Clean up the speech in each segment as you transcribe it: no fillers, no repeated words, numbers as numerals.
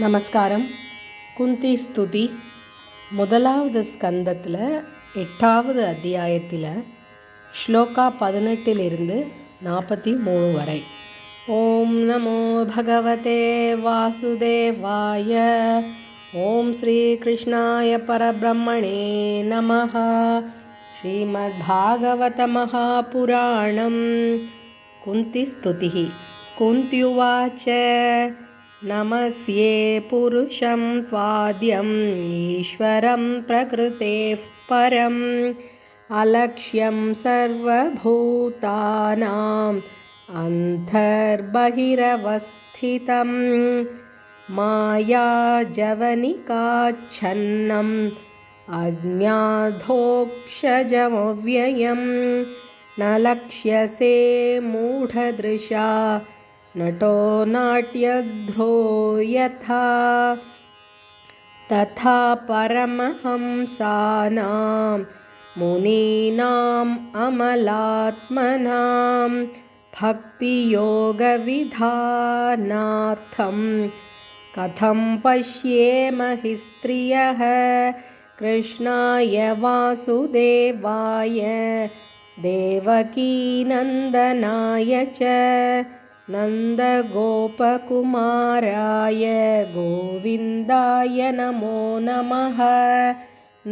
நமஸ்காரம். குந்தி ஸ்துதி முதலாவது ஸ்கந்தத்தில் 8வது அத்தியாயத்தில் ஸ்லோகா 18 43 வரை. ஓம் நமோ பகவதே வாசுதேவாய. ஓம் ஸ்ரீ கிருஷ்ணாய பரபிரம்மணே நமः. ஸ்ரீமத்பாகவத மகாபுராணம். குந்தி ஸ்துதி. குந்த்யுவாச்ச नमस्ये पुरुषं त्वाद्यम् ईश्वरं प्रकृतेः परम् अलक्ष्यं सर्वभूतानाम् अन्तर्बहिरवस्थितं मायाजवनिकाच्छन्नम् अज्ञाधोक्षजमव्ययं न लक्ष्यसे मूढदृशा नटो नाट्यध्रो यथा तथा परमहंसानां मुनीनाम् अमलात्मनां भक्तियोगविधानार्थं कथं पश्येम हि स्त्रियः कृष्णाय वासुदेवाय देवकीनन्दनाय च नन्दगोपकुमाराय गोविन्दाय नमो नमः.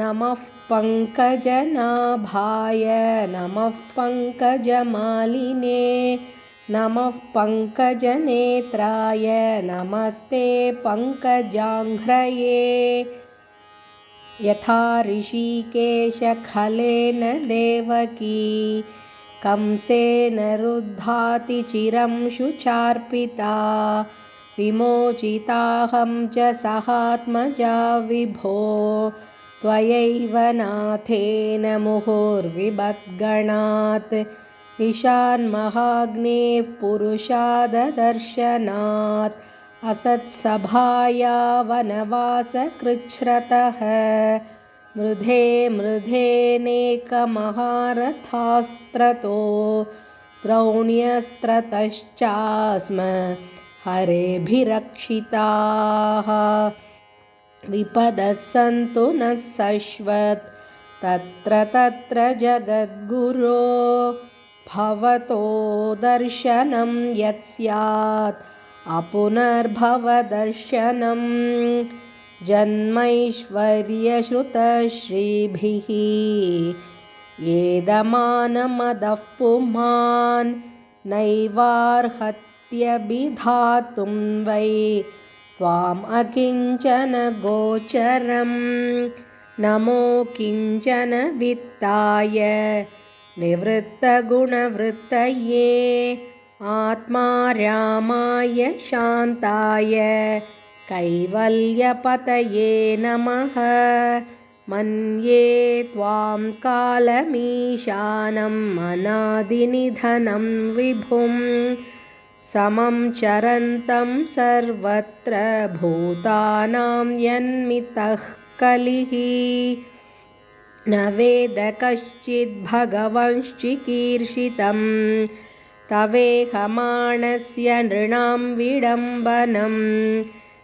नमः पङ्कजनाभाय नमः पङ्कजमालिने नमः पङ्कजनेत्राय नमस्ते पङ्कजाङ्घ्रये. यथा ऋषिकेशखलेन देवकी कंसेन रुद्धाति चिरं शुचार्पिता विमोचिताहं च सहात्मजा विभो त्वयैव नाथेन मुहुर्विभद्गणात् ईशान्महाग्नेः पुरुषाददर्शनात् असत्सभाया वनवासकृच्छ्रतः मृधेनेकमहारथास्त्रतो द्रौण्यस्त्रतश्चास्म हरेभिरक्षिताः विपदः सन्तु नः शश्वत् तत्र जगद्गुरो भवतो दर्शनं यत्स्यात् अपुनर्भवदर्शनम् जन्मैश्वर्यश्रुतश्रीभिः येदमानमदः पुमान् नैवार्हत्यभिधातुं वै त्वाम् अकिञ्चन गोचरम् नमो किञ्चन वित्ताय निवृत्तगुणवृत्तये आत्मा रामाय शान्ताय कैवल्यपतये नमः. मन्ये त्वां कालमीशानम् अनादिनिधनं विभुं समं चरन्तं सर्वत्र भूतानां यन्मितः कलिः न वेद कश्चिद् भगवंश्चिकीर्षितं तवेहमाणस्य नृणां विडम्बनम्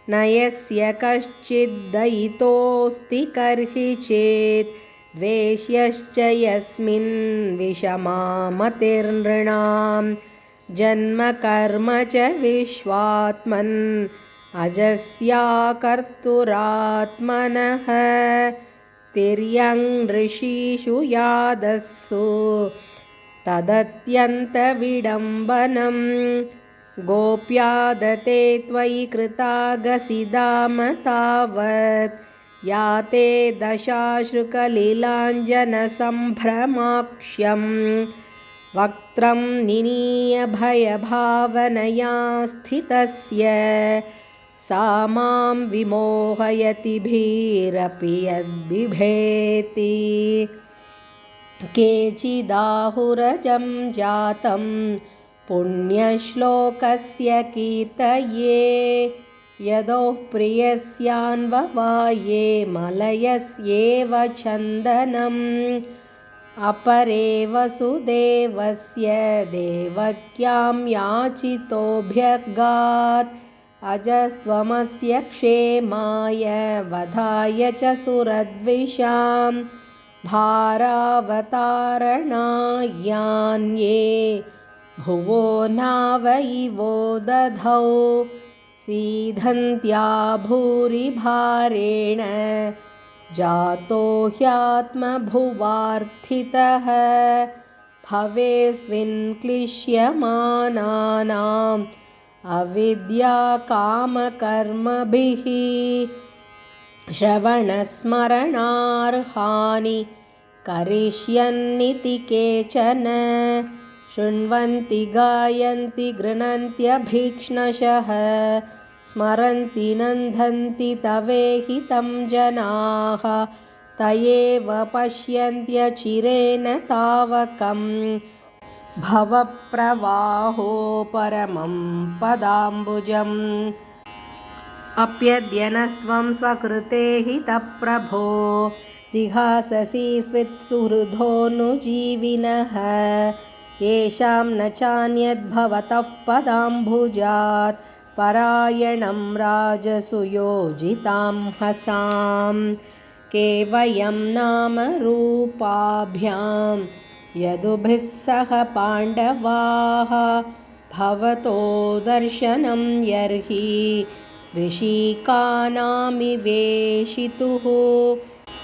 न यस्य कश्चिद्दयितोऽस्ति कर्हि चेत् द्वेष्यश्च यस्मिन् विषमामतिर्नृणां जन्म कर्म च विश्वात्मन् अजस्याकर्तुरात्मनः तिर्यं ऋषीषु यादस्सु तदत्यन्तविडम्बनम् गोप्यादते त्वयि कृतागसिदाम तावत् याते दशाश्रुकलिलाञ्जनसम्भ्रमाक्ष्यं वक्त्रं निनीय भयभावनया स्थितस्य सा मां विमोहयति भीरपि यद्बिभेति. केचिदाहुरजं जातं पुण्यश्लोकस्य कीर्तये यदोः प्रियस्यान्ववाये मलयस्येव चन्दनम् अपरे वसुदेवस्य देवक्यां याचितोऽभ्यगात् अजस्त्वमस्य क्षेमाय वधाय च सुरद्विषां भारावतारणायान्ये भुवो नावैवो दधौ सीधन्त्या भूरिभारेण जातो ह्यात्मभुवार्थितः भवेस्मिन् क्लिश्यमानानाम् अविद्याकामकर्मभिः श्रवणस्मरणार्हानि करिष्यन्निति केचन शृण्वन्ति गायन्ति गृह्णन्त्यभीक्ष्णशः स्मरन्ति नन्दन्ति तवेहितं जनाः तयेव पश्यन्त्यचिरेण तावकं भवप्रवाहो परमं पदाम्बुजम् अप्यद्यनस्त्वं स्वकृते हितप्रभो जिहाससि स्वित्सुहृदोऽनुजीविनः येषां न चान्यद्भवतः पदाम्बुजात् परायणं राजसुयोजितां हसां केवयं नामरूपाभ्यां यदुभिः सह पाण्डवाः भवतो दर्शनं यर्हि ऋषिकानामिवेशितुः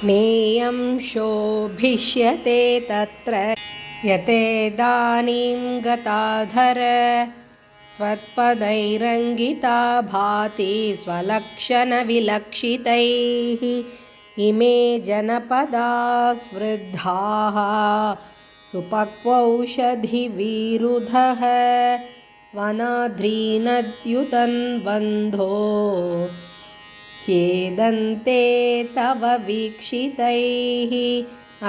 ज्ञेयं शोभिष्यते तत्र यतेदानीं गताधर त्वत्पदैरङ्गिता भाति स्वलक्षणविलक्षितैः इमे जनपदा वृद्धाः सुपक्वौषधिविरुधः वनाद्रीनद्युतन्वन्धो ह्येदन्ते तव वीक्षितैः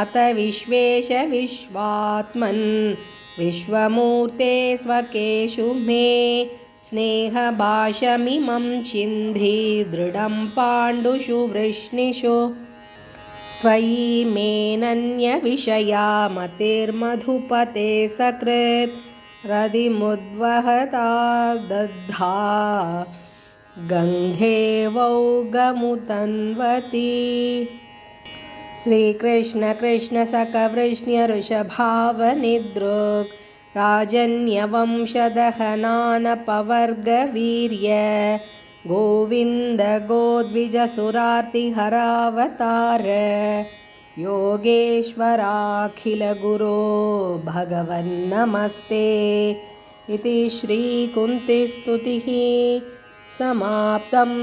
अत विश्वेश विश्वात्मन् विश्वमूर्ते स्वकेषु मे स्नेहभाषमिमं चिन्धि दृढं पाण्डुषु वृष्णिषु त्वयि मेऽनन्यविषया मतिर्मधुपते सकृत् रदिमुद्वहता दद्धा गङ्गेवौगमुतन्वती श्रीकृष्ण कृष्ण सकवृष्ण्यऋषभावनिदृक् राजन्यवंशदहनानपवर्गवीर्य गोविन्द गोद्विजसुरार्तिहरावतार योगेश्वराखिलगुरो भगवन्नमस्ते इति श्रीकुन्तिस्तुतिः समाप्तम्।